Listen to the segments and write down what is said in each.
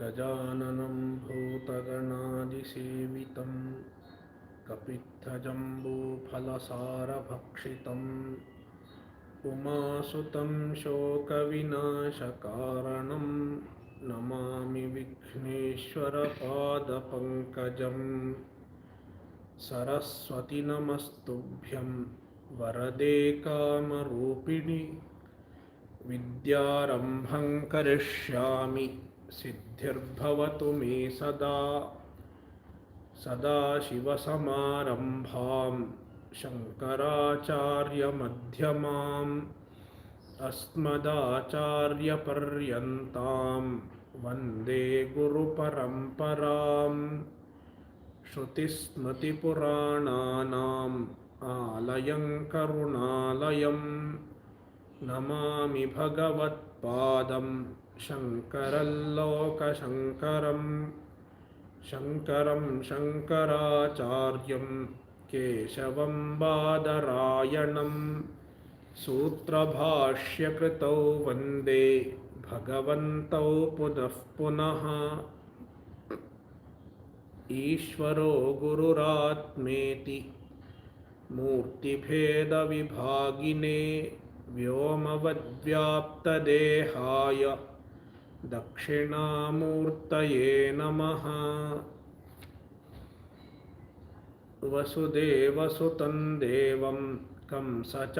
गजाननं भूतगणादिसेवितं कपित्थजम्बूफलसारभक्षितम् उमासुतं शोकविनाशकारणं नमामि विघ्नेश्वरपादपङ्कजम् सरस्वति नमस्तुभ्यं वरदे कामरूपिणि विद्यारम्भं करिष्यामि सिद्धिर्भवतु मे सदा सदाशिवसमारम्भां शङ्कराचार्यमध्यमाम् अस्मदाचार्यपर्यन्तां वन्दे गुरुपरम्पराम् श्रुतिस्मृतिपुराणानाम् आलयं करुणालयं नमामि भगवत्पादं शङ्करं लोकशङ्करं शङ्करं शङ्कराचार्यं केशवं बादरायणं सूत्रभाष्यकृतौ वन्दे भगवन्तौ पुनः पुनः ईश्वरो गुरुरात्मेति मूर्तिभेदविभागिने व्योमवद्व्याप्तदेहाय दक्षिणामूर्तये नमः। वसुदेवसुतं देवं कंसचाणूरमर्दनं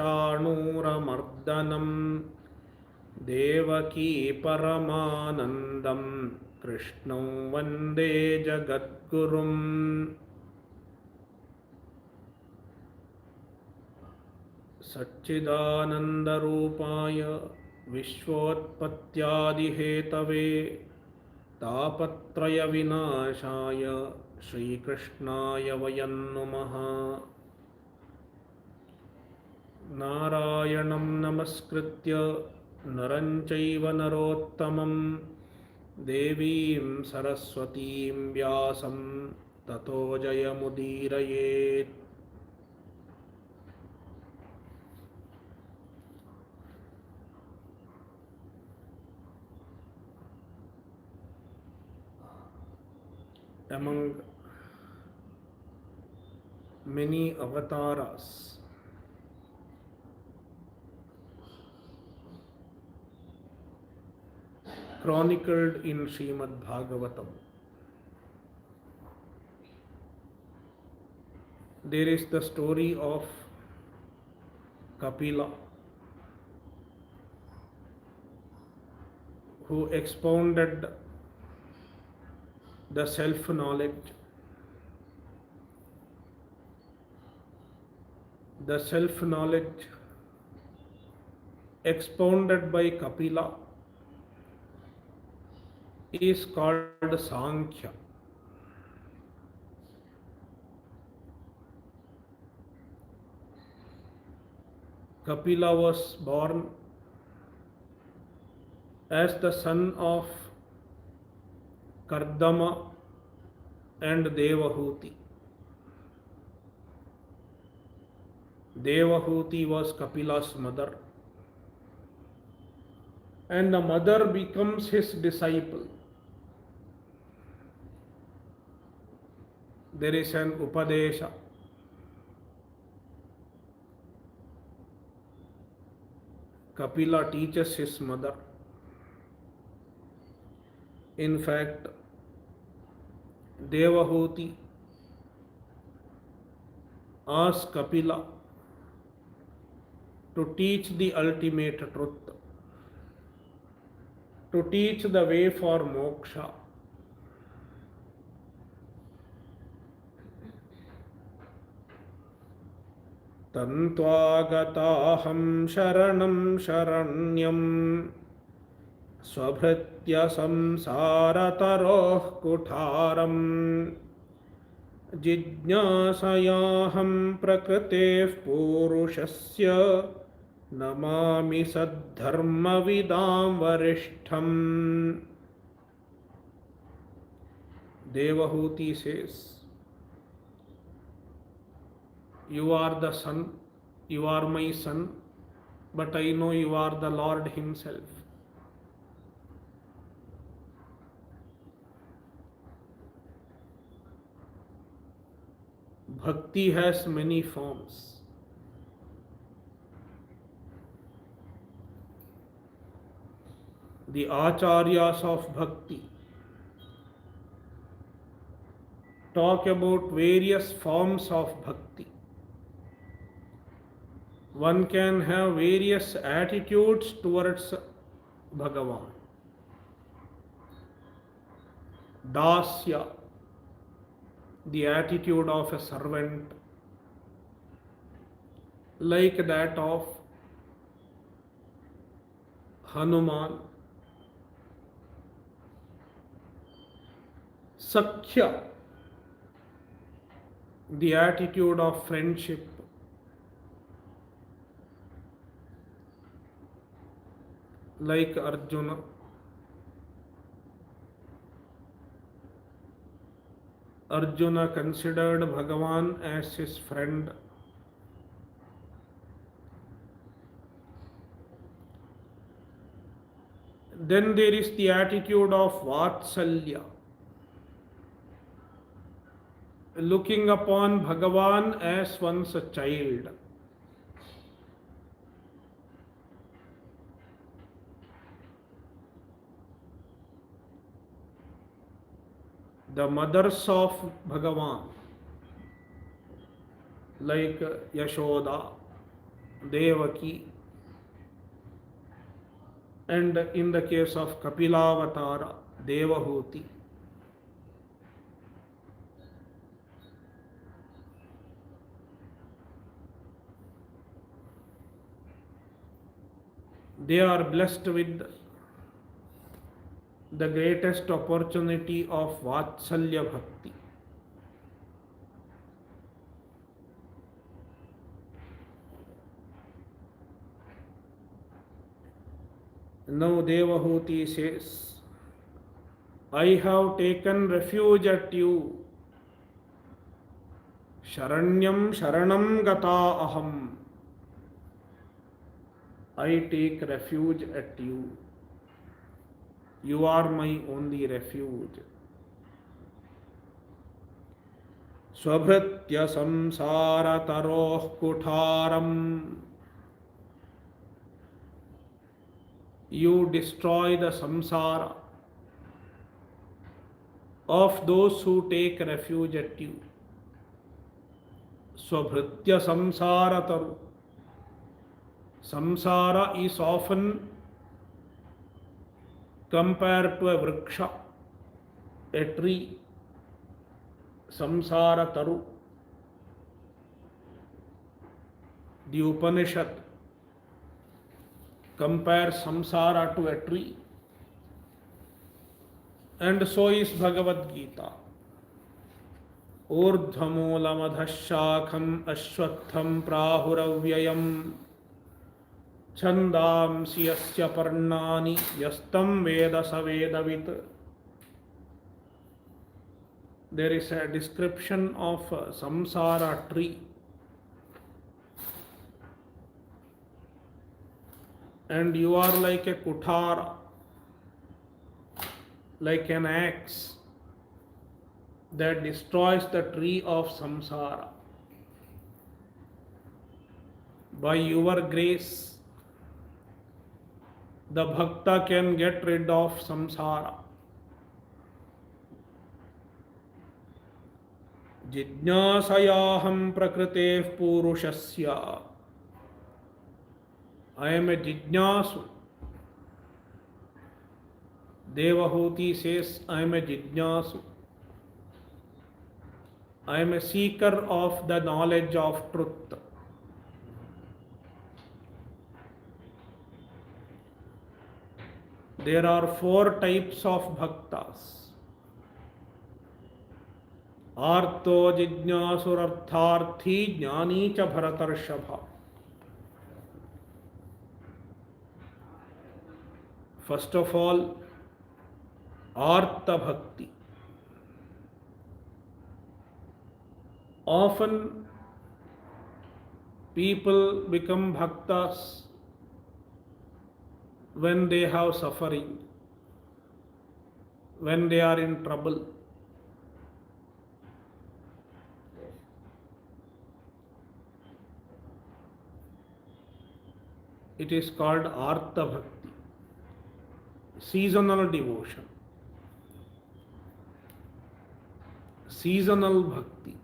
देवकी परमानन्दं कृष्णं वन्दे जगद्गुरुम्। सच्चिदानन्दरूपाय विश्वोत्पत्त्यादिहेतवे तापत्रयविनाशाय श्रीकृष्णाय वयं नुमः। नारायणं नमस्कृत्य नरं चैव नरोत्तमं देवीं सरस्वतीं व्यासं ततो जयमुदीरयेत्। Among many avatars, chronicled in Srimad Bhagavatam, there is the story of Kapila, who expounded the self-knowledge, the self-knowledge expounded by Kapila is called Sankhya. Kapila was born as the son of Kardama and Devahuti. Devahuti was Kapila's mother, and the mother becomes his disciple. There is an Upadesha. Kapila teaches his mother. In fact, Devahuti asked Kapila to teach the ultimate truth, to teach the way for moksha. Tantvāgatāham sharanam sharanyam स्वभृत्य संसारतरोः कुठारम् जिज्ञासयाहं प्रकृतेः पूरुषस्य Namami सद्धर्मविदां वरिष्ठम्. Devahuti says, you are the son, you are my son, but I know you are the Lord himself. Bhakti has many forms. The Acharyas of Bhakti talk about various forms of Bhakti. One can have various attitudes towards Bhagavan. Dasya, the attitude of a servant, like that of Hanuman. Sakhya, the attitude of friendship, like Arjuna. Arjuna considered Bhagavan as his friend. Then there is the attitude of Vatsalya, looking upon Bhagavan as one's a child. The mothers of Bhagavan, like Yashoda, Devaki, and in the case of Kapilavatara, Devahuti. They are blessed with the greatest opportunity of Vatsalya Bhakti. Now Devahuti says, I have taken refuge at you. Sharanyam Sharanam Gata Aham. I take refuge at you. You are my only refuge. Swabhritya samsara taroh kutharam. You destroy the samsara of those who take refuge at you. Swabhritya samsara taru. Samsara is often compared to a vriksha, a tree. Samsara taru. The Upanishad compares samsara to a tree. And so is Bhagavad Gita. Urdhmoolam ashwatham prahuravyayam chandamsi yasya parnani yastam veda savedavit. There is a description of a samsara tree. And you are like a kuthara, like an axe that destroys the tree of samsara. By your grace, the bhakta can get rid of samsara. Jijnasayaham prakritev purushasya. I am a jijnasu. Devahuti says, I am a jijnasu. I am a seeker of the knowledge of truth. There are 4 types of bhaktas. Arto jijnasurartharthi jnani cha bharatarshabha. First of all, Artha Bhakti. Often people become bhaktas when they have suffering, when they are in trouble. It is called Artha Bhakti, seasonal devotion, seasonal bhakti.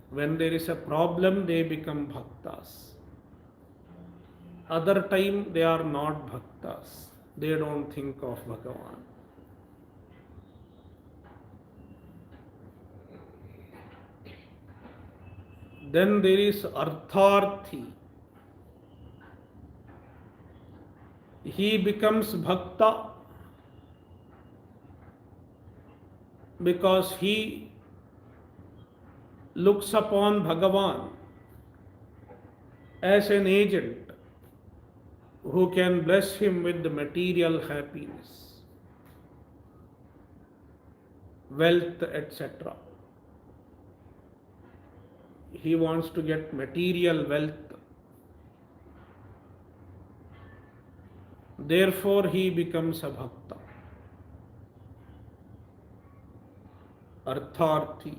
When there is a problem, they become bhaktas. Other time, they are not bhaktas. They don't think of Bhagavan. Then there is Artharthi. He becomes bhakta because he looks upon Bhagavan as an agent who can bless him with the material happiness, wealth, etc. He wants to get material wealth. Therefore, he becomes a bhakta. Artharthi.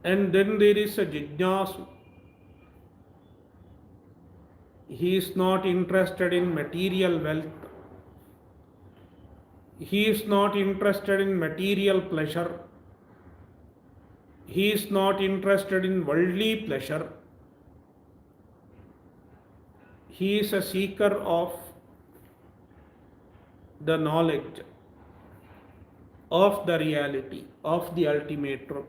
And then there is a jijnasu. He is not interested in material wealth. He is not interested in material pleasure. He is not interested in worldly pleasure. He is a seeker of the knowledge of the reality, of the ultimate truth.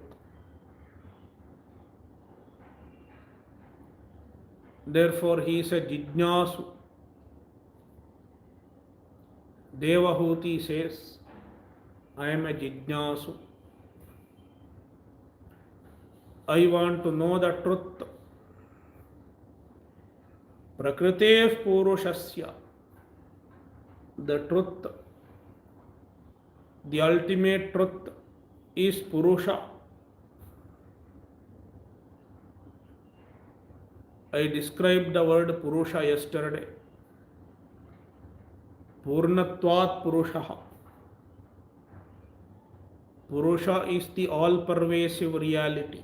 Therefore, he is a jijnasu. Devahuti says, I am a jijnasu. I want to know the truth. Prakritev purushasya. The truth, the ultimate truth is Purusha. I described the word Purusha yesterday. Purnatvat Purushaha. Purusha is the all-pervasive reality.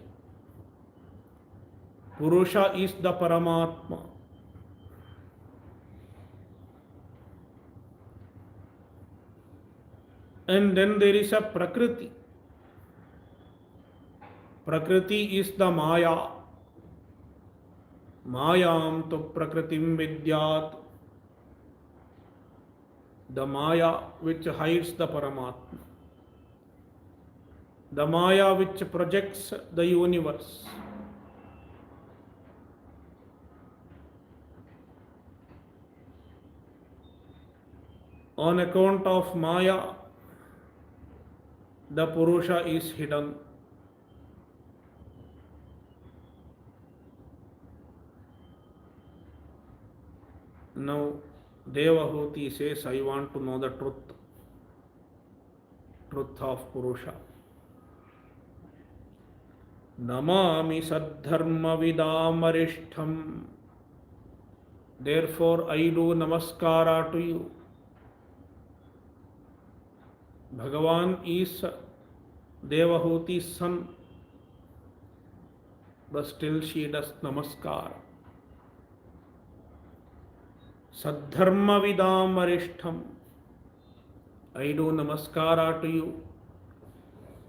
Purusha is the Paramatma. And then there is a Prakriti. Prakriti is the Maya. Mayam tu Prakritim Vidyat. The Maya which hides the Paramatma. The Maya which projects the universe. On account of Maya, the Purusha is hidden. Now, Devahuti says, I want to know the truth of Purusha. Namami Saddharma Vidamarishtham. Therefore, I do namaskara to you. Bhagavan is Devahuti's son, but still she does namaskara. Saddharma Vidam Arishtham. I do namaskara to you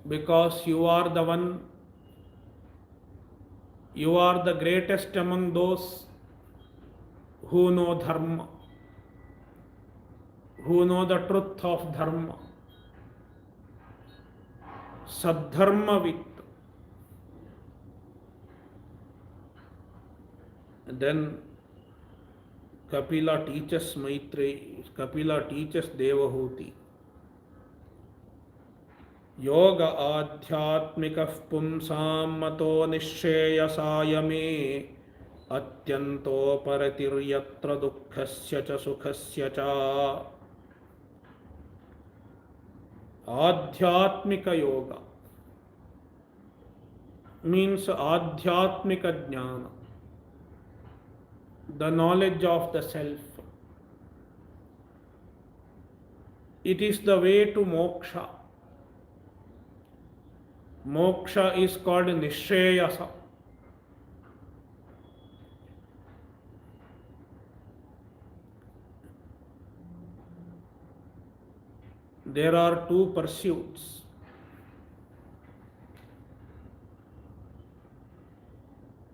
because you are the one, you are the greatest among those who know Dharma, who know the truth of Dharma. Saddharmavit. Then Kapila teaches Maitreyi, Kapila teaches Devahuti. Yoga adhyatmikah pumsam mato nishsheyasaya me atyanto paratiryatra dukkhasya cha sukhasya cha. Adhyatmika yoga means adhyatmika jnana, the knowledge of the self. It is the way to moksha. Moksha is called Nishayasa. There are two pursuits.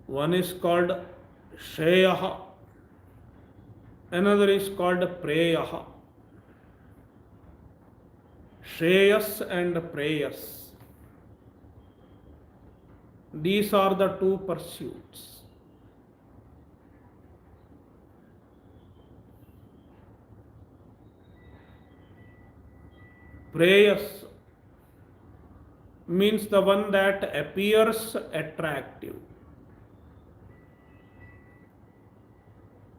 One is called Shreyaha, another is called Preyaha. Shreyas and Preyas. These are the two pursuits. Preyas means the one that appears attractive.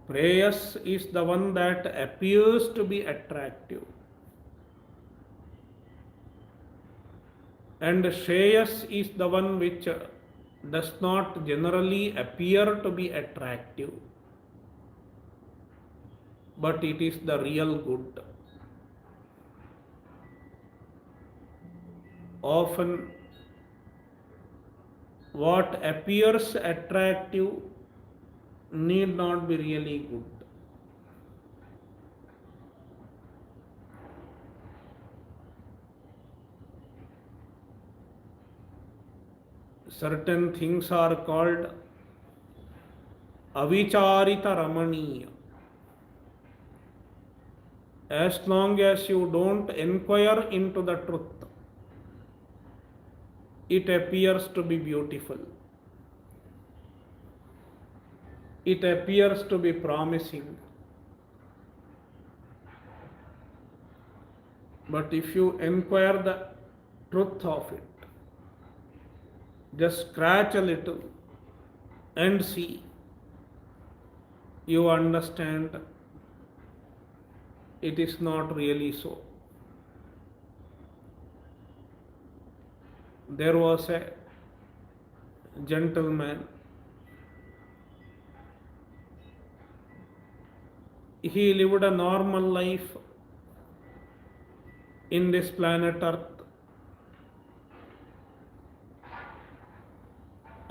Preyas is the one that appears to be attractive. And Shreyas is the one which does not generally appear to be attractive, but it is the real good. Often, what appears attractive need not be really good. Certain things are called avicharita ramaniya. As long as you don't inquire into the truth, it appears to be beautiful. It appears to be promising. But if you inquire the truth of it, just scratch a little and see, you understand it is not really so. There was a gentleman. He lived a normal life in this planet Earth.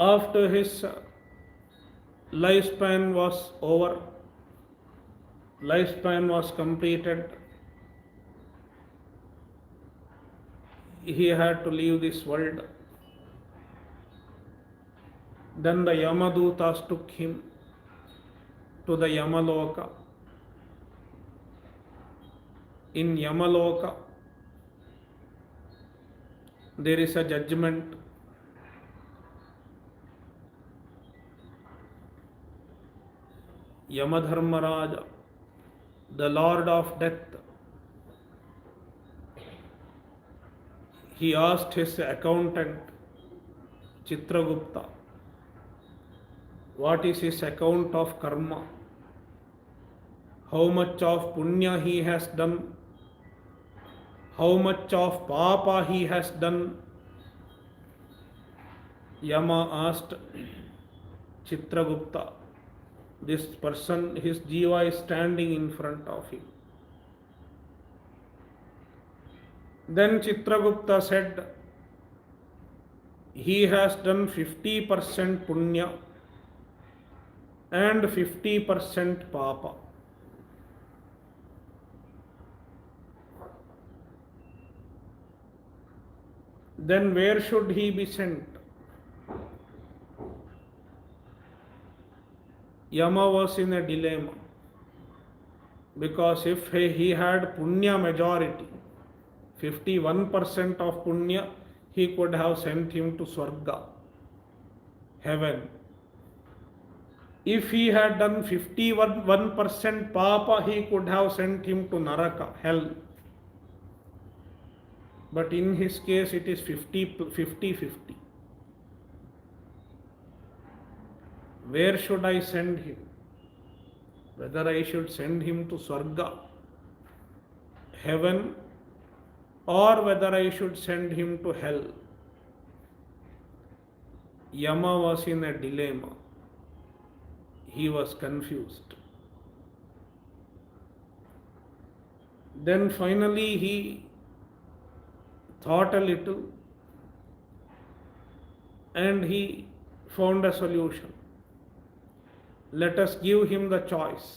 After his lifespan was over, lifespan was completed, he had to leave this world. Then the Yamadutas took him to the Yamaloka. In Yamaloka, there is a judgment. Yamadharmaraja, the Lord of Death, he asked his accountant, Chitragupta, what is his account of karma? How much of punya he has done? How much of papa he has done? Yama asked Chitragupta. This person, his jiva is standing in front of him. Then Chitragupta said, he has done 50% punya and 50% papa. Then where should he be sent? Yama was in a dilemma, because if he had punya majority, 51% of punya, he could have sent him to Swarga, heaven. If he had done 51% papa, he could have sent him to Naraka, hell. But in his case, it is 50-50. Where should I send him? Whether I should send him to Swarga, heaven, or whether I should send him to hell? Yama was in a dilemma. He was confused. Then finally he thought a little and he found a solution. Let us give him the choice.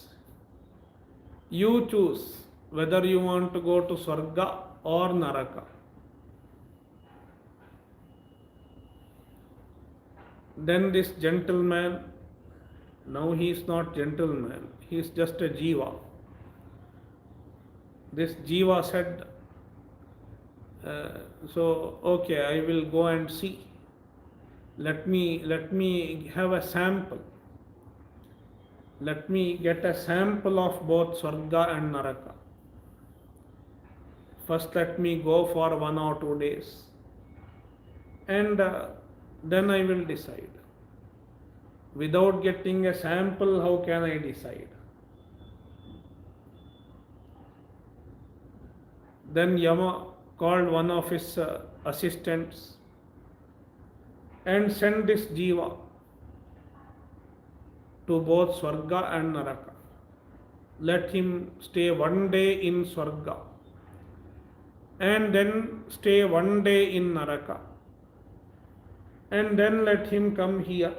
You choose whether you want to go to Swarga or Naraka. Then this gentleman, now he is not gentleman, he is just a jiva. This jiva said, so okay, I will go and see. Let me have a sample. Let me get a sample of both Swarga and Naraka. First let me go for 1 or 2 days, and then I will decide. Without getting a sample, how can I decide? Then Yama called one of his assistants and sent this jiva to both Swarga and Naraka. Let him stay 1 day in Swarga and then stay 1 day in Naraka, and then let him come here,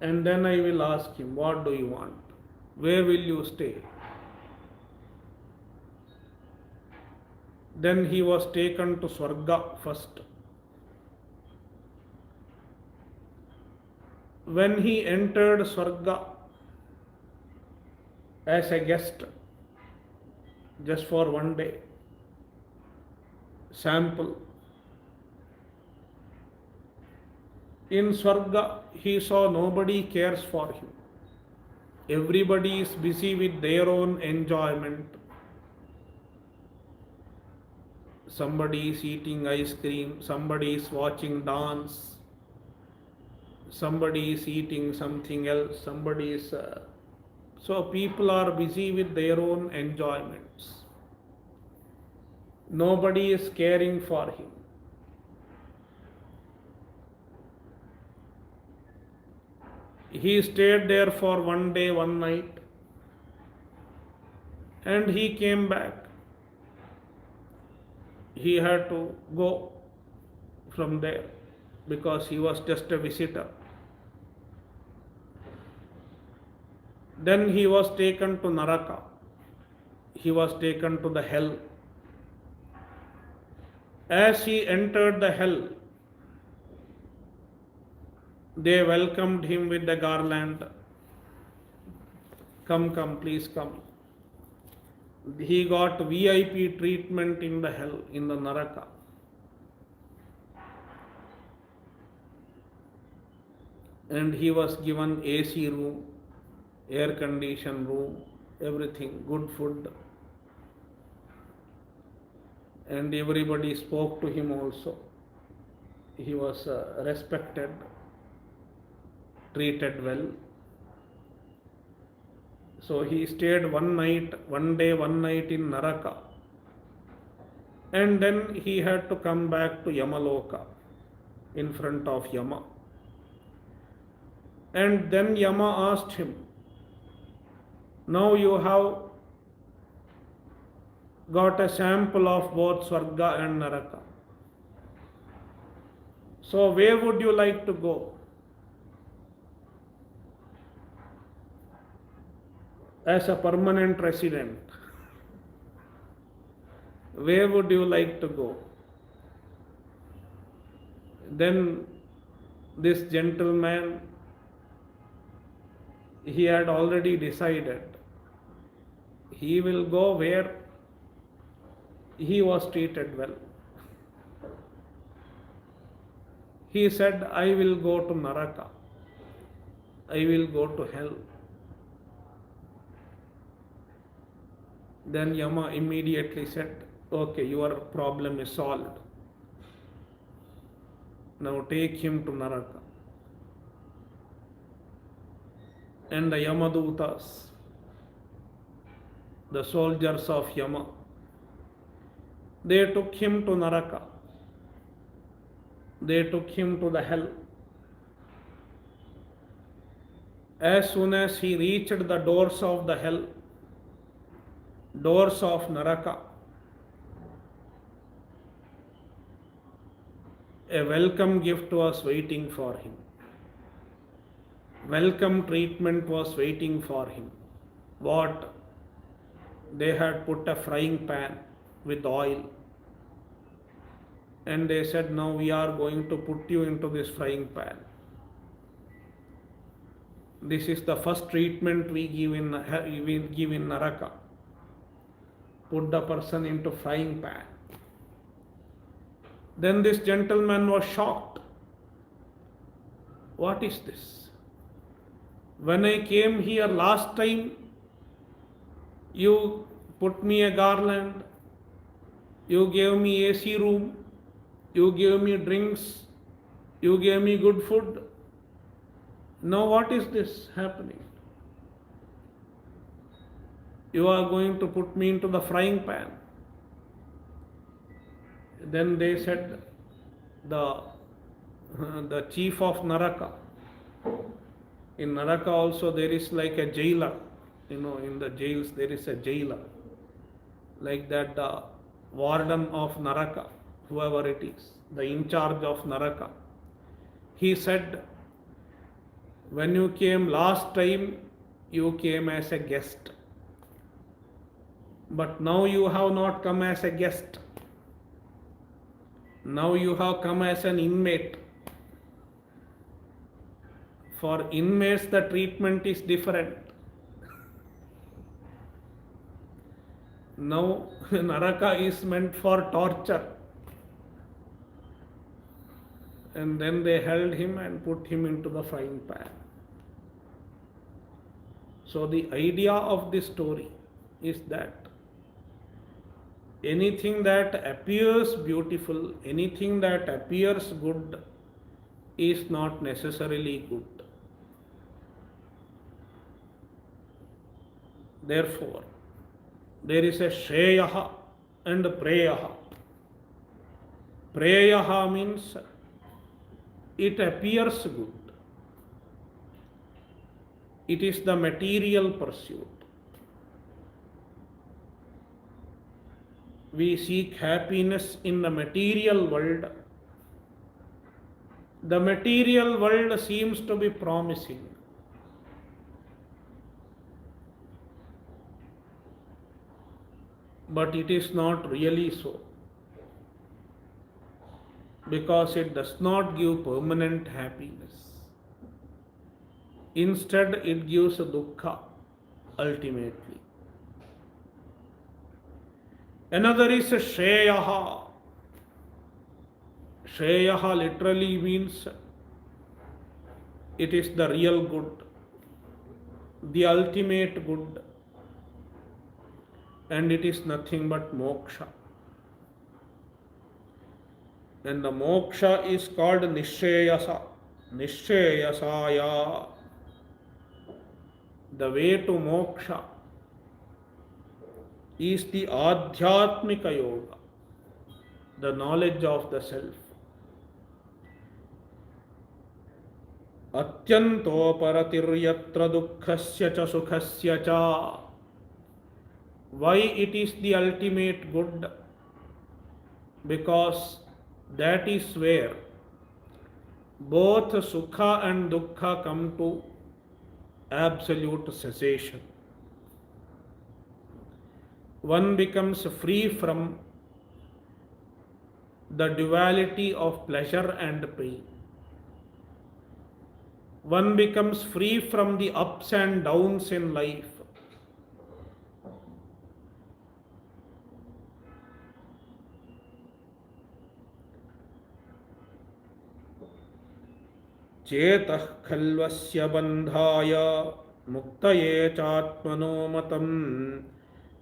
and then I will ask him, what do you want? Where will you stay? Then he was taken to Swarga first. When he entered Swarga as a guest, just for 1 day, sample, in Swarga he saw nobody cares for him. Everybody is busy with their own enjoyment. Somebody is eating ice cream, somebody is watching dance, somebody is eating something else, somebody is... So people are busy with their own enjoyments. Nobody is caring for him. He stayed there for 1 day, 1 night, and he came back. He had to go from there because he was just a visitor. Then he was taken to Naraka. He was taken to the hell. As he entered the hell, they welcomed him with the garland. Come, come, please come. He got VIP treatment in the hell, in the Naraka. And he was given AC room, air conditioned room, everything, good food. And everybody spoke to him also. He was respected, treated well. So he stayed 1 night, 1 day, 1 night in Naraka. And then he had to come back to Yamaloka in front of Yama. And then Yama asked him, now you have got a sample of both Swarga and Naraka. So where would you like to go? As a permanent resident, where would you like to go? Then this gentleman, he had already decided he will go where he was treated well. He said, I will go to Naraka. I will go to hell. Then Yama immediately said, okay, your problem is solved. Now take him to Naraka. And the Yamadutas, the soldiers of Yama, they took him to Naraka. They took him to the hell. As soon as he reached the doors of the hell, doors of Naraka, A welcome gift was waiting for him. Welcome treatment was waiting for him. What? They had put a frying pan with oil, and they said, now we are going to put you into this frying pan. This is the first treatment we give in Naraka. Put the person into frying pan. Then this gentleman was shocked. What is this? When I came here last time, you put me a garland, you gave me AC room, you gave me drinks, you gave me good food. Now what is this happening? You are going to put me into the frying pan. Then they said, the chief of Naraka. In Naraka also there is like a jailer. In the jails there is a jailer. Like that, the warden of Naraka, whoever it is, the in charge of Naraka. He said, when you came last time, you came as a guest. But now you have not come as a guest. Now you have come as an inmate. For inmates, the treatment is different. Now, Naraka is meant for torture. And then they held him and put him into the frying pan. So, the idea of this story is that anything that appears beautiful, anything that appears good, is not necessarily good. Therefore, there is a Shreyaha and Preyaha. Preyaha means it appears good. It is the material pursuit. We seek happiness in the material world. The material world seems to be promising. But it is not really so, because it does not give permanent happiness. Instead, it gives dukkha ultimately. Another is Shreyaha. Shreyaha literally means it is the real good, the ultimate good. And it is nothing but moksha. And the moksha is called Nishayasa. Nishayasaya. The way to moksha is the Adhyatmika Yoga, the knowledge of the self. Atyantoparatiryatra dukkhasya cha sukhasya cha. Why it is the ultimate good? Because that is where both sukha and dukkha come to absolute cessation. One becomes free from the duality of pleasure and pain. One becomes free from the ups and downs in life. चेतः खल्वस्य बन्धाय मुक्तये चात्मनो मतं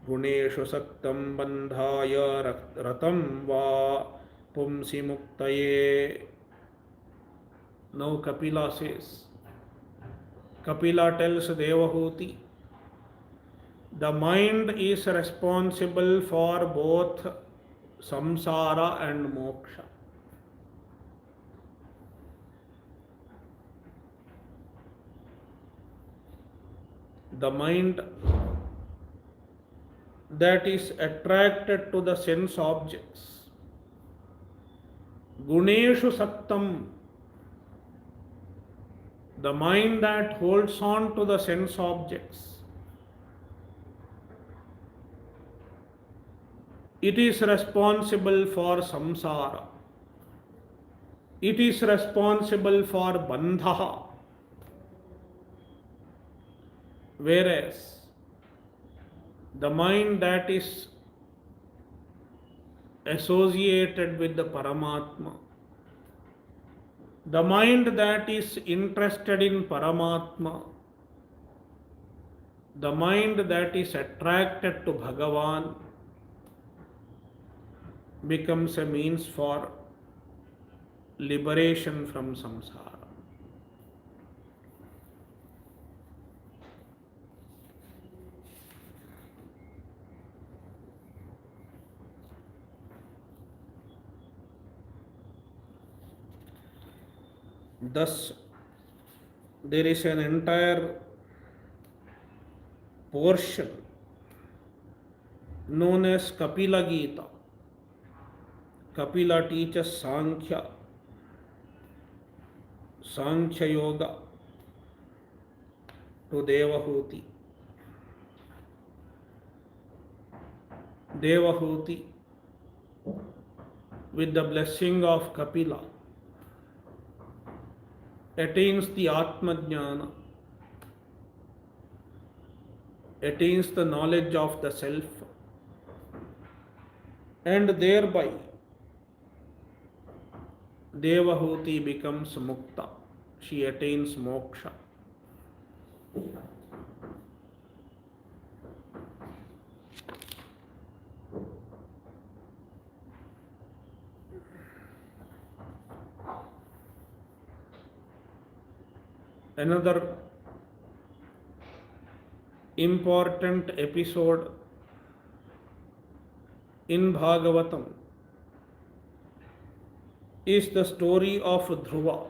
गुणेषु सक्तं बन्धाय रतं वा पुंसि मुक्तये. Now Kapila says, Kapila tells Devahuti, the mind is responsible for both samsara and moksha. The mind that is attracted to the sense objects Guneshu Saktam, the mind that holds on to the sense objects, it is responsible for samsara. It is responsible for bandha. Whereas the mind that is associated with the Paramatma, the mind that is interested in Paramatma, the mind that is attracted to Bhagavan becomes a means for liberation from samsara. Thus, there is an entire portion known as Kapila Gita. Kapila teaches Sankhya Yoga to Devahuti. Devahuti, with the blessing of Kapila, attains the Atma Jnana, attains the knowledge of the self, and thereby Devahuti becomes Mukta. She attains moksha. Another important episode in Bhagavatam is the story of Dhruva.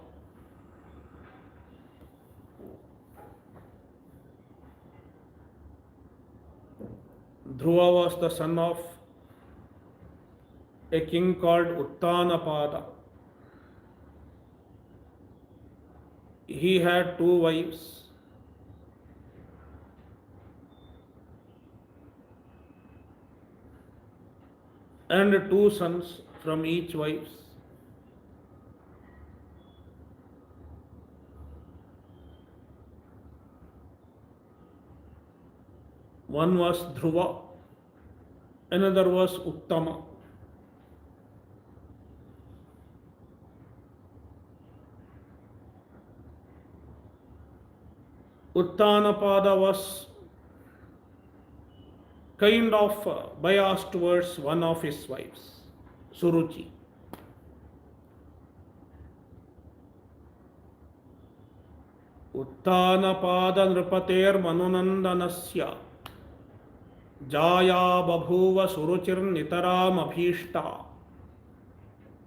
Dhruva was the son of a king called Uttanapada. He had two wives. And two sons from each wife. One was Dhruva, another was Uttama. Uttanapada was kind of biased towards one of his wives, Suruchi. Uttanapada nripater manunandanasya jaya babhuva suruchir nitaram abhishta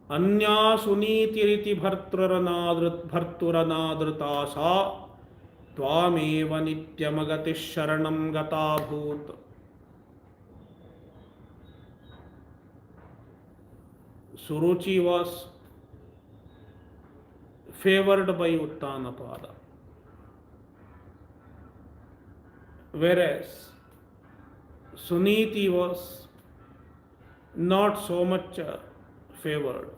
anya sunitiriti bharturanadrita sa tvameva nityamagati sharanam gata bhut. Suruchi was favored by Uttanapada, whereas Suniti was not so much favored,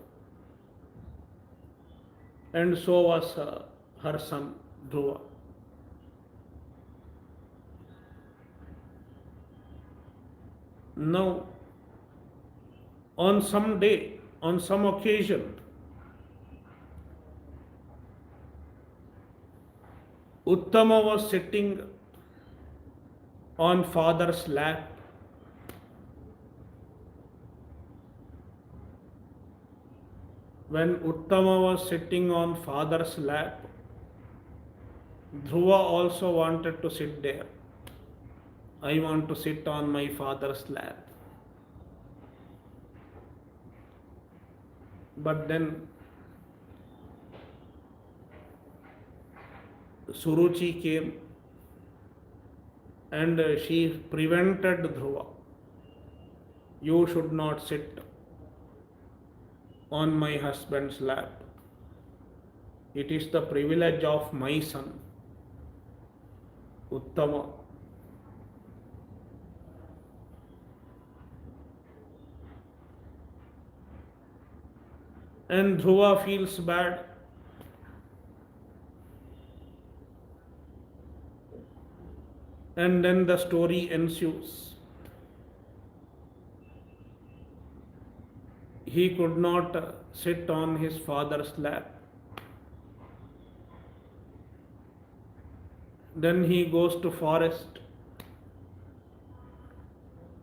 and so was her son Dhruva. Now, on some day, on some occasion, Uttama was sitting on father's lap. When Uttama was sitting on father's lap, Dhruva also wanted to sit there. I want to sit on my father's lap. But then Suruchi came and she prevented Dhruva. You should not sit on my husband's lap. It is the privilege of my son, Uttama. And Dhruva feels bad. And then the story ensues. He could not sit on his father's lap. Then he goes to forest.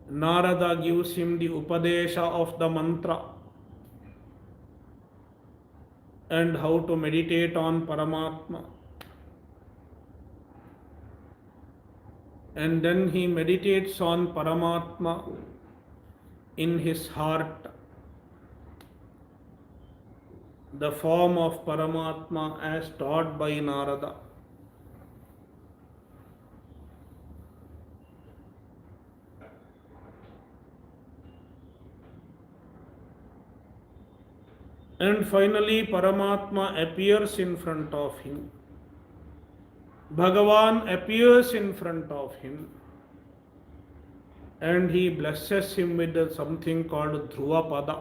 Narada gives him the Upadesha of the mantra and how to meditate on Paramatma. And then he meditates on Paramatma in his heart, the form of Paramatma as taught by Narada. And finally, Paramatma appears in front of him. Bhagavan appears in front of him and he blesses him with something called Dhruvapada.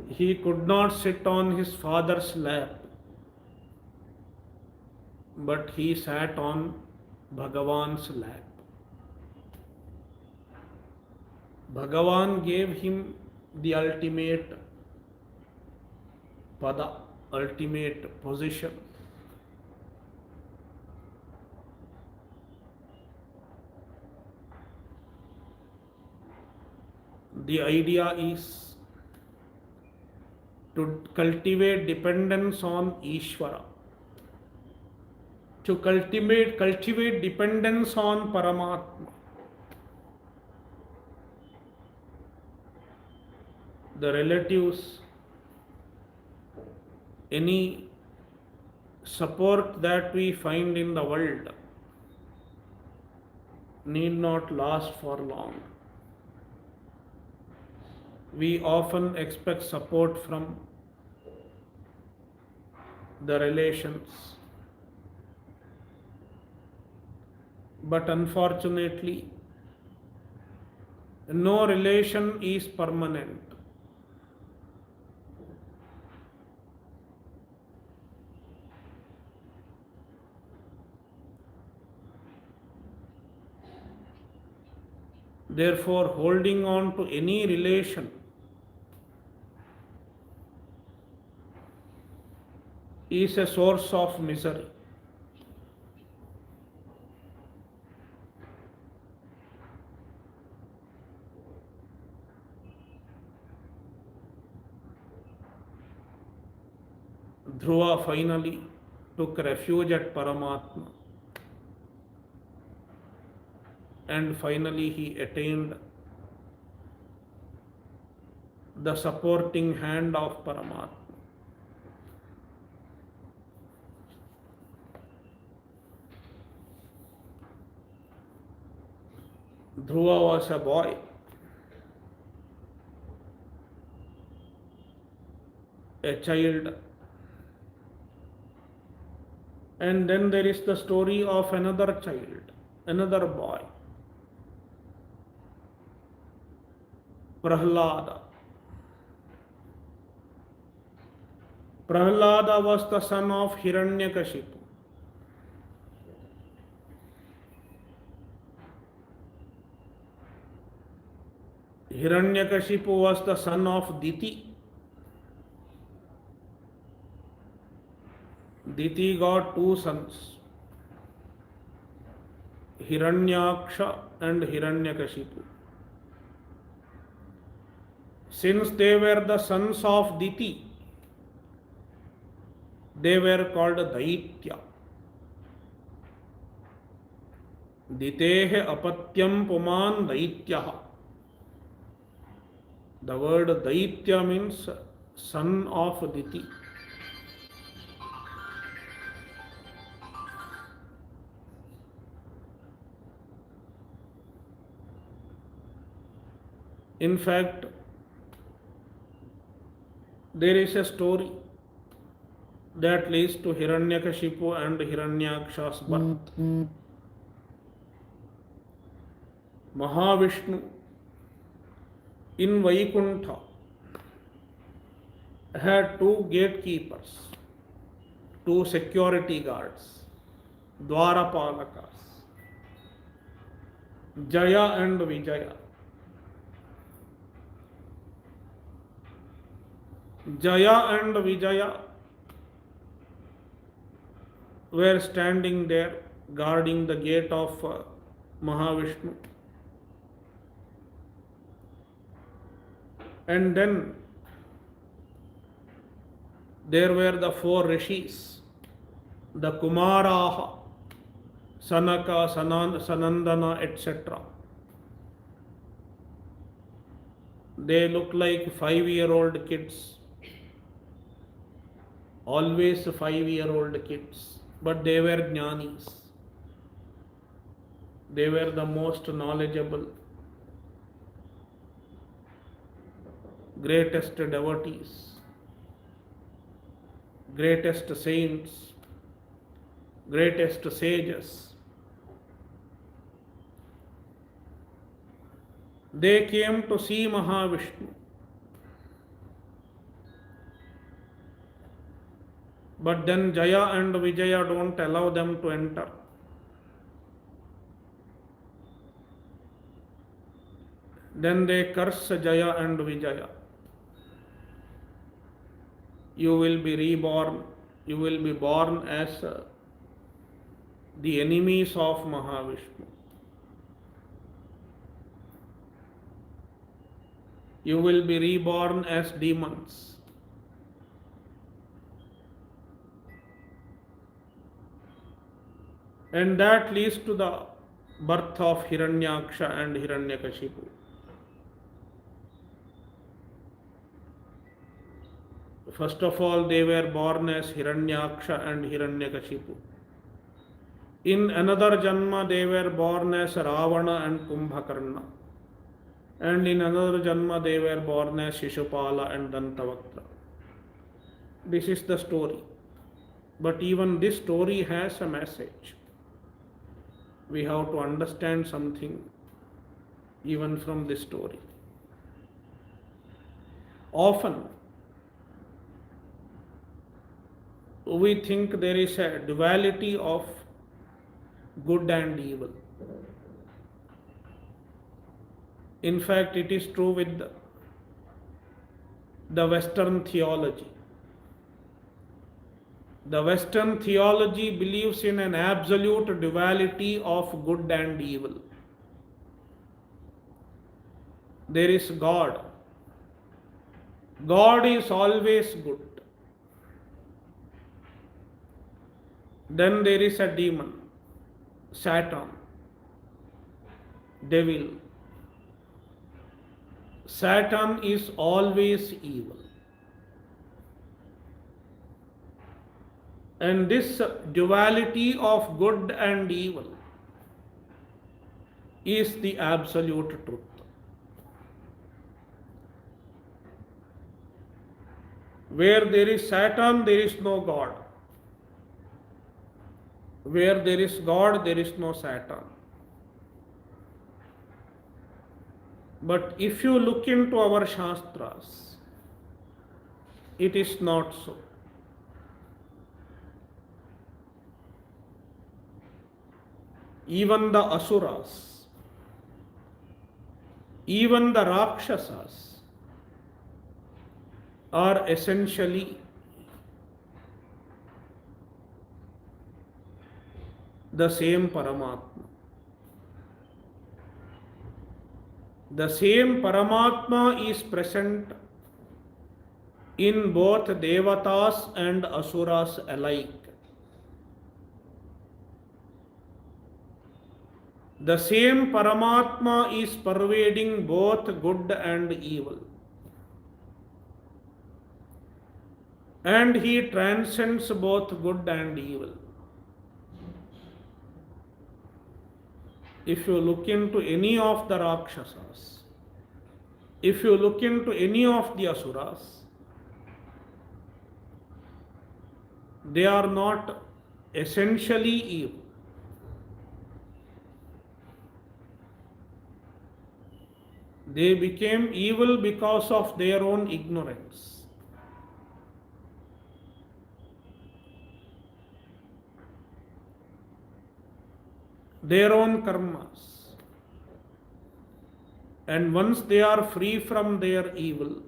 He could not sit on his father's lap, but he sat on Bhagavan's lap. Bhagavan gave him the ultimate pada, ultimate position. The idea is to cultivate dependence on Ishvara, to cultivate dependence on Paramatma. The relatives, any support that we find in the world need not last for long. We often expect support from the relations, but unfortunately, no relation is permanent. Therefore, holding on to any relation is a source of misery. Dhruva finally took refuge at Paramatma. And finally he attained the supporting hand of Paramatma. Dhruva was a boy. A child. And then there is the story of another child, another boy. Prahlada. Prahlada was the son of Hiranyakashipu. Hiranyakashipu was the son of Diti. Diti got two sons, Hiranyaksha and Hiranyakashipu. Since they were the sons of Diti, they were called Daitya. Ditehe apatyam puman Daityaha. The word Daitya means son of Diti. In fact, there is a story that leads to Hiranyakashipu and Hiranyaksha's birth. Mahavishnu in Vaikuntha had two gatekeepers, two security guards, Dwarapalakas, Jaya and Vijaya. Jaya and Vijaya were standing there guarding the gate of Mahavishnu. And then there were the four rishis, the Kumaraha, Sanaka, Sanandana, etc. They look like 5-year-old kids, always 5-year-old kids, but they were jnanis. They were the most knowledgeable, greatest devotees, greatest saints, greatest sages. They came to see Mahavishnu. But then Jaya and Vijaya don't allow them to enter. Then they curse Jaya and Vijaya. You will be reborn. You will be born as the enemies of Mahavishnu. You will be reborn as demons. And that leads to the birth of Hiranyaksha and Hiranyakashipu. First of all, they were born as Hiranyaksha and Hiranyakashipu. In another Janma, they were born as Ravana and Kumbhakarna. And in another Janma, they were born as Shishupala and Dantavaktra. This is the story. But even this story has a message. We have to understand something even from this story. Often, we think there is a duality of good and evil. In fact, it is true with the Western theology. The Western theology believes in an absolute duality of good and evil. There is God. God is always good. Then there is a demon, Satan, devil. Satan is always evil. And this duality of good and evil is the absolute truth. Where there is Satan, there is no God. Where there is God, there is no Satan. But if you look into our Shastras, it is not so. Even the Asuras, even the Rakshasas are essentially the same Paramatma. The same Paramatma is present in both Devatas and Asuras alike. The same Paramatma is pervading both good and evil. And he transcends both good and evil. If you look into any of the Rakshasas, If you look into any of the asuras, they are not essentially evil. They became evil because of their own ignorance. Their own karmas. And once they are free from their evil,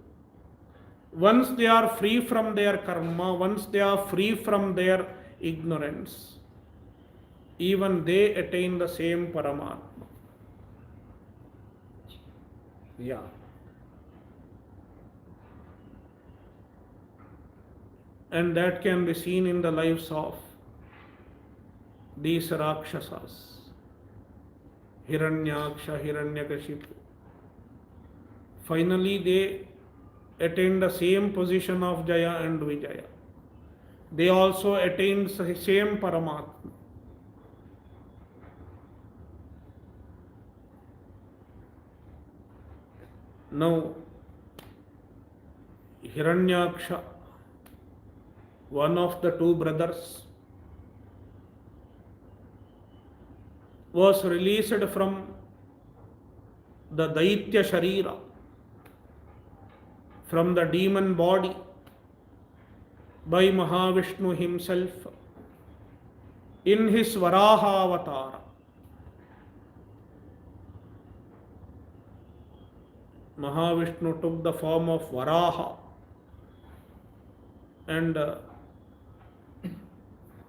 once they are free from their karma, once they are free from their ignorance, even they attain the same Paramatma. Yeah. And that can be seen in the lives of these Rakshasas, Hiranyaksha, Hiranyakashipu. Finally, they attain the same position of Jaya and Vijaya. They also attained the same Paramatma. Now, Hiranyaksha, one of the two brothers, was released from the Daitya Sharira, from the demon body, by Mahavishnu himself in his Varaha avatar. Mahavishnu took the form of Varaha and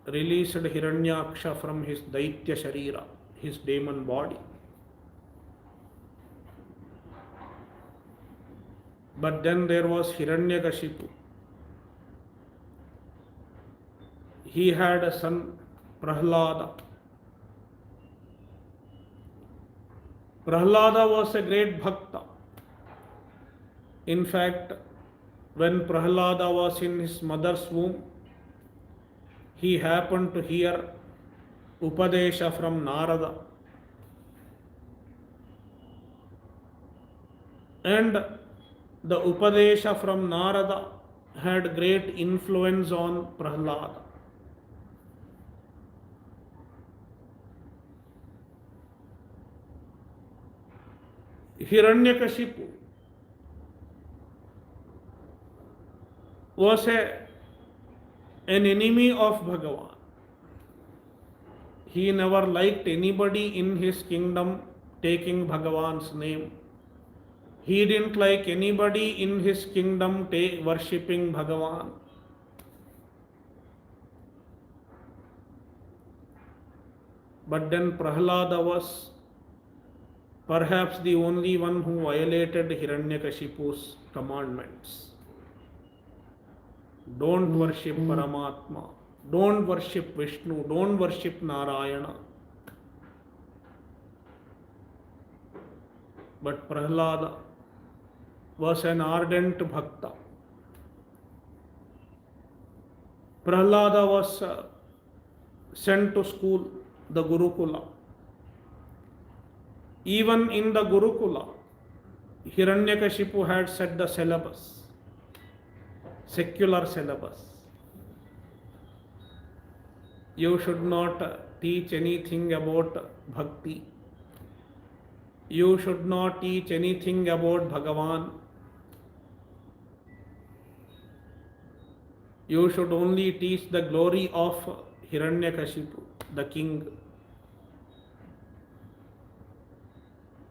released Hiranyaksha from his Daitya Sharira, his demon body. But then there was Hiranyakashipu. He had a son, Prahlada. Prahlada was a great bhakta. In fact, when Prahlada was in his mother's womb, he happened to hear Upadesha from Narada. And the Upadesha from Narada had great influence on Prahlada. Hiranyakashipu was an enemy of Bhagavan. He never liked anybody in his kingdom taking Bhagavan's name. He didn't like anybody in his kingdom worshipping Bhagavan. But then Prahlada was perhaps the only one who violated Hiranyakashipu's commandments. Don't worship Paramatma. Don't worship Vishnu. Don't worship Narayana. But Prahlada was an ardent bhakta. Prahlada was sent to school, the Gurukula. Even in the Gurukula, Hiranyakashipu had set the syllabus, secular syllabus. You should not teach anything about bhakti. You should not teach anything about Bhagavan. You should only teach the glory of Hiranyakashipu, the king.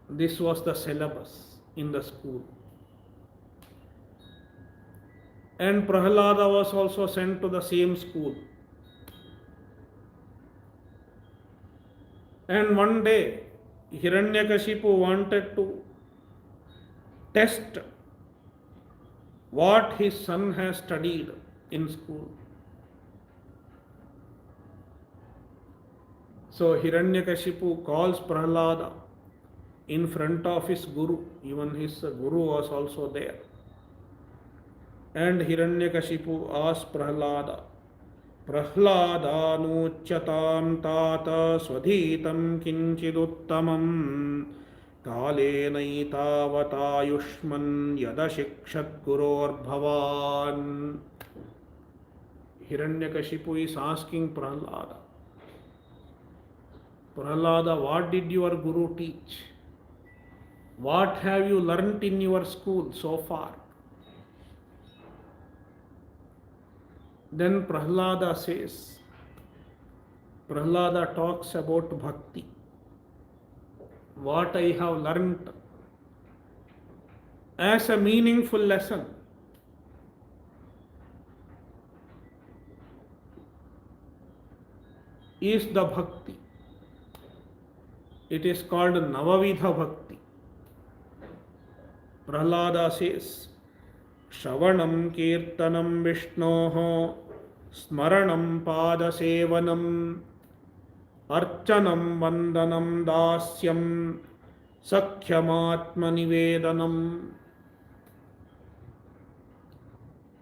This was the syllabus in the school. And Prahlada was also sent to the same school. And one day, Hiranyakashipu wanted to test what his son has studied in school. So Hiranyakashipu calls Prahlada in front of his guru. Even his guru was also there. And Hiranyakashipu asked Prahlada, Prahladanucchatam tata swadhitam kinchiduttamam कालेनैतावतायुष्मन् यदशिक्षद्गुरोर्भवान्. Hiranyakashipu is asking Prahlada, Prahlada, what did your Guru teach? What have you learnt in your school so far? Then Prahlada says, Prahlada talks about bhakti. What I have learnt as a meaningful lesson is the bhakti. It is called Navavidha Bhakti. Prahlada says, Shravanam Kirtanam Vishnoho Smaranam Padasevanam Archanam Vandanam Dasyam Sakhyamaatmanivedanam.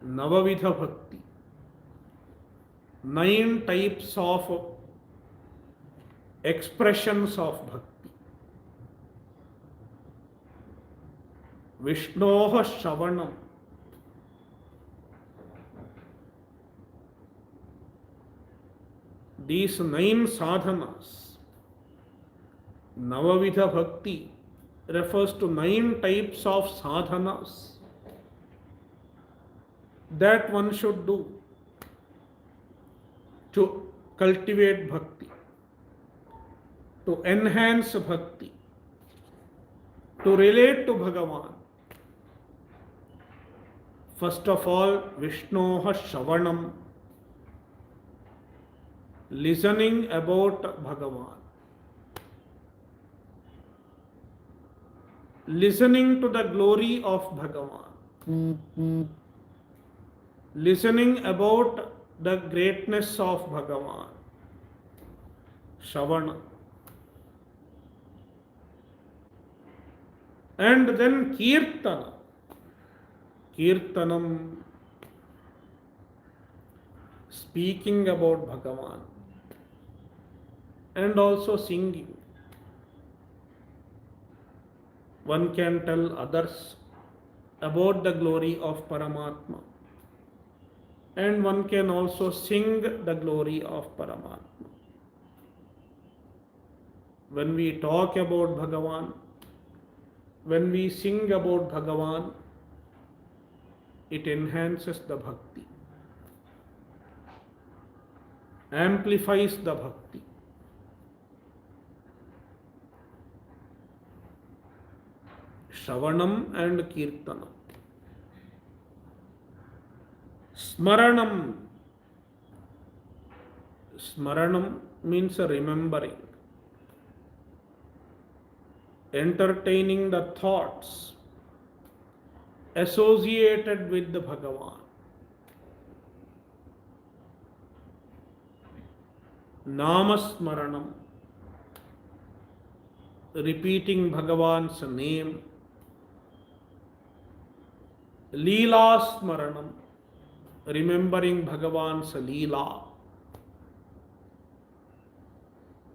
Navavidha Bhakti. 9 types of expressions of bhakti. Vishnoha Shravanam. These 9 sadhanas, Navavidha Bhakti refers to 9 types of sadhanas that one should do to cultivate bhakti, to enhance bhakti, to relate to Bhagavan. First of all, Vishnoha Shravanam, listening about Bhagavan, listening to the glory of Bhagavan, listening about the greatness of Bhagavan, Shravana. And then Kirtana, Kirtanam, speaking about Bhagavan, and also singing. One can tell others about the glory of Paramatma, and one can also sing the glory of Paramatma. When we talk about Bhagavan, when we sing about Bhagavan, it enhances the bhakti, amplifies the bhakti. Shravanam and Kirtanam. Smaranam. Smaranam means remembering, entertaining the thoughts associated with the Bhagavan. Namasmaranam, repeating Bhagavan's name. Leelasmaranam, remembering Bhagavan's Leela.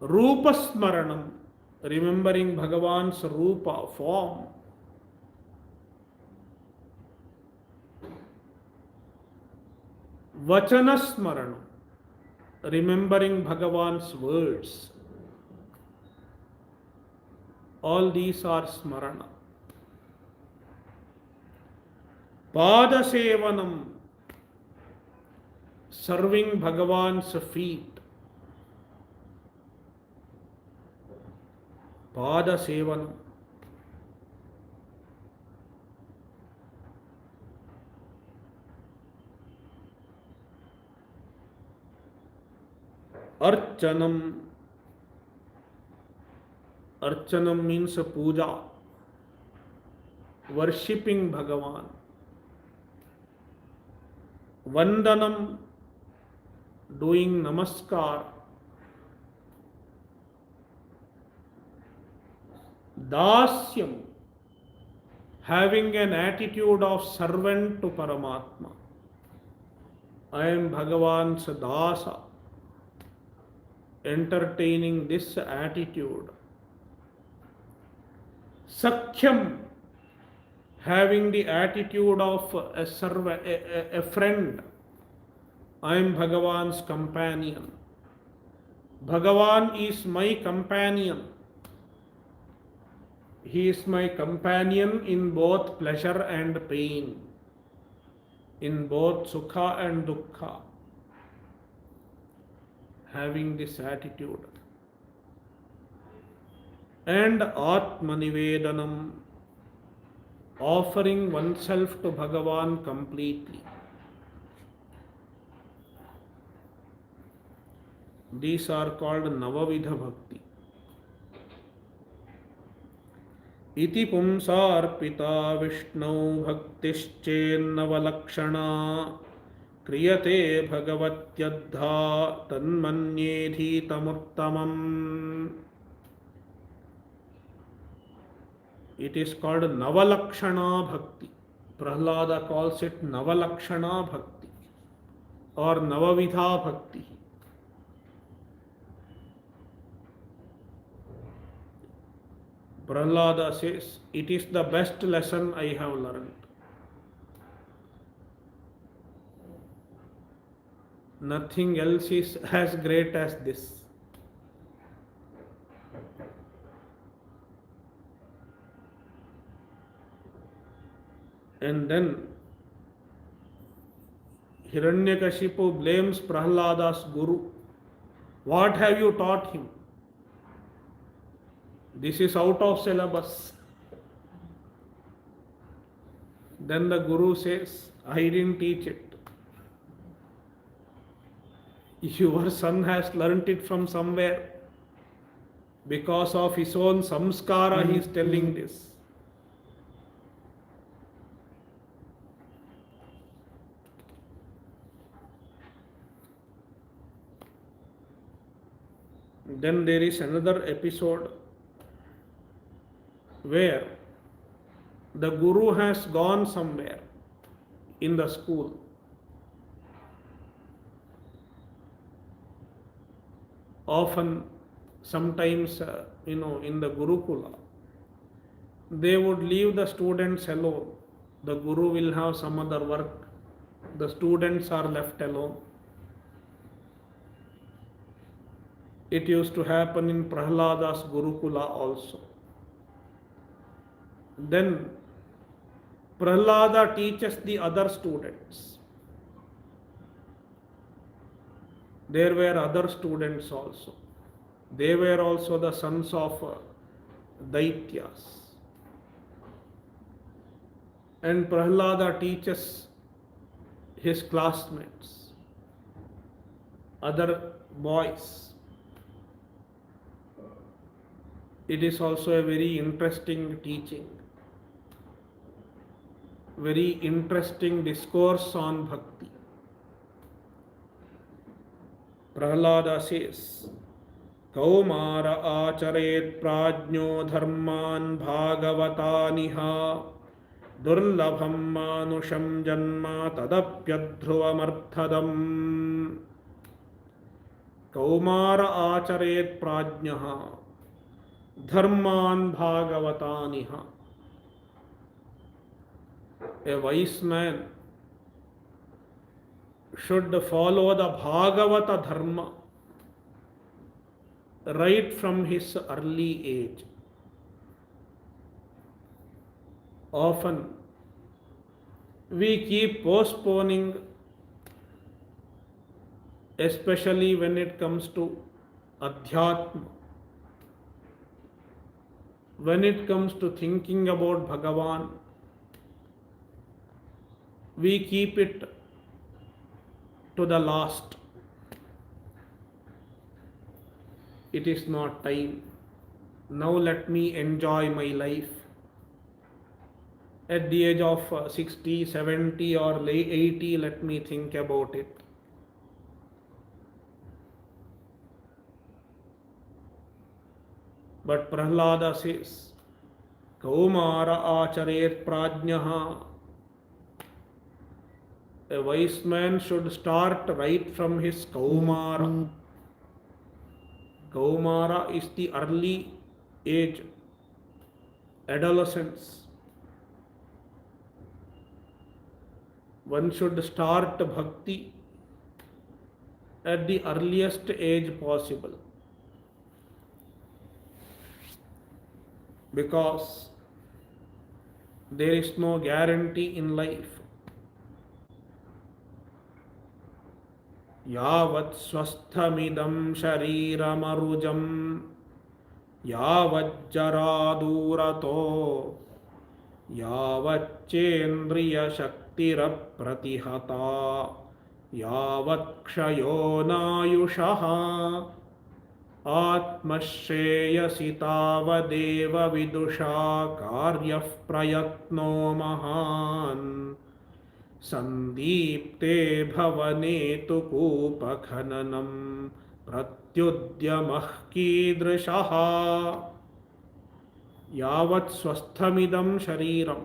Rupasmaranam, remembering Bhagavan's Rupa, form. Vachanasmaranam, remembering Bhagavan's words. All these are smarana. Padasevanam, serving Bhagavan's feet. Padasevanam. Archanam. Archanam means puja, worshipping Bhagavan. Vandanam, doing namaskar. Dasyam, having an attitude of servant to Paramatma. I am Bhagavan's dasa, entertaining this attitude. Sakhyam, having the attitude of a servant, a friend. I am Bhagavan's companion. Bhagavan is my companion. He is my companion in both pleasure and pain, in both sukha and dukkha. Having this attitude. And Atmanivedanam, offering oneself to Bhagavan completely. These are called Navavidha Bhakti. Iti pumsarpita Vishnau bhaktischennava kriyate bhagavatyadha tanmanyedhi tamuttamam. It is called Navalakshana Bhakti. Prahlada calls it Navalakshana Bhakti or Navavidha Bhakti. Prahlada says, it is the best lesson I have learned. Nothing else is as great as this. And then Hiranyakashipu blames Prahlada's guru. What have you taught him? This is out of syllabus. Then the guru says, I didn't teach it. Your son has learnt it from somewhere. Because of his own samskara, he is telling this. Then there is another episode where the guru has gone somewhere in the school. Often, sometimes, in the Gurukula, they would leave the students alone. The guru will have some other work. The students are left alone. It used to happen in Prahlada's Gurukula also. Then Prahlada teaches the other students. There were other students also. They were also the sons of Daityas. And Prahlada teaches his classmates, other boys. It is also a very interesting teaching, very interesting discourse on bhakti. Prahlada says, Kaumara acharet prajno dharman bhagavataniha durlabham manusham janma tadapyadhruvamarthadam. Kaumara acharet prajnaha dharman bhagavataniha. A wise man should follow the Bhagavata dharma right from his early age. Often we keep postponing, especially when it comes to Adhyatma. When it comes to thinking about Bhagavan, we keep it to the last. It is not time. Now let me enjoy my life. At the age of 60, 70 or late 80, let me think about it. But Prahlada says, Kaumara acharet prajnaha. A wise man should start right from his Kaumara. Kaumara is the early age. adolescence. One should start bhakti at the earliest age possible, because there is no guarantee in life. Yavat swasthamidam shariram यावज्जरादूरतो यावच्चेन्द्रियशक्तिरप्रतिहता यावत्क्षयो नायुषः आत्मश्रेयसि तावदेव विदुषा कार्यः प्रयत्नो महान् सन्दीप्ते भवने तु कूपखननं प्रत्युद्यमः कीदृशः यावत् स्वस्थमिदं शरीरम.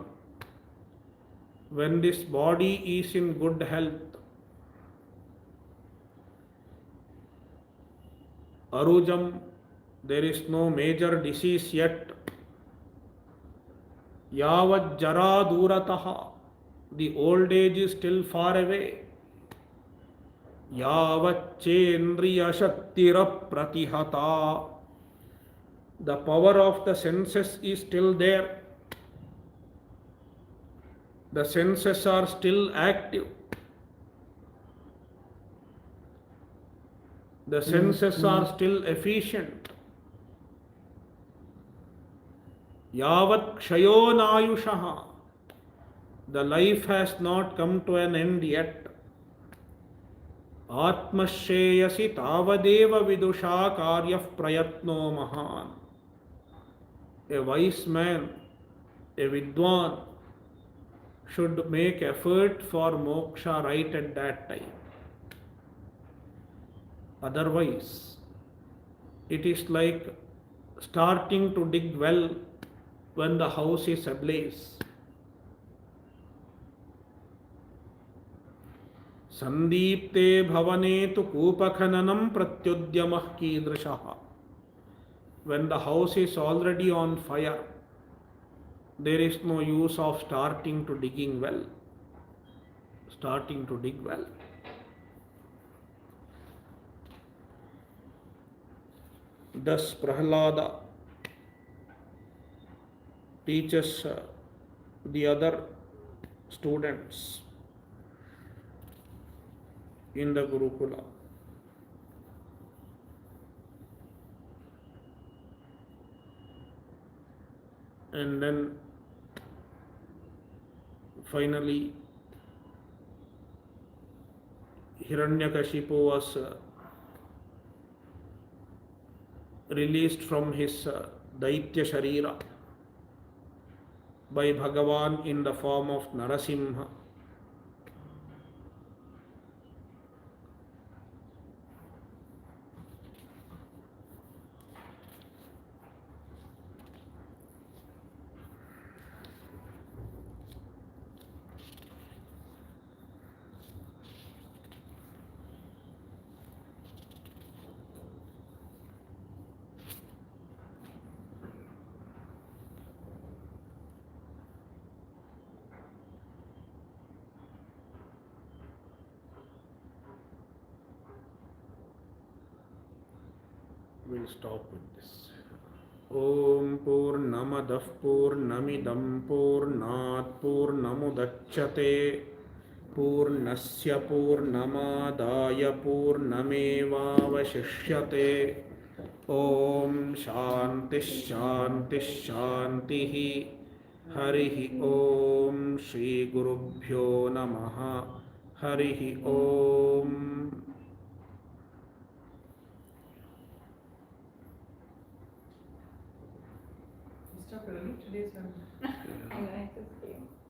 When this body is in good health, arujam, there is no major disease yet. Yavat jara durataha, the old age is still far away. Yavachendriya shaktira pratihata, the power of the senses is still there. The senses are still active. The senses are still efficient. Yavat kshayo nayushaha, the life has not come to an end yet. Atmashreyasi tavadeva vidusha karyah prayatno mahan. A wise man, a vidwan, should make effort for moksha right at that time. Otherwise, it is like starting to dig well when the house is ablaze. Sandipte bhavane tu kupakhananam pratyudyamah kidrishaha. When the house is already on fire, there is no use of starting to dig well. Thus Prahlada teaches the other students in the Gurukula. And then finally Hiranyakashipu was released from his Daitya Sharira by Bhagavan in the form of Narasimha. We'll stop with this. Om Purnamadah Purnamidam Purnat Purnamudachyate Purnasya Purnamadaya Purnamevavashishyate. Om Shanti Shanti Shantihi. Harihi Om Shri Gurubhyo Namaha. Harihi Om.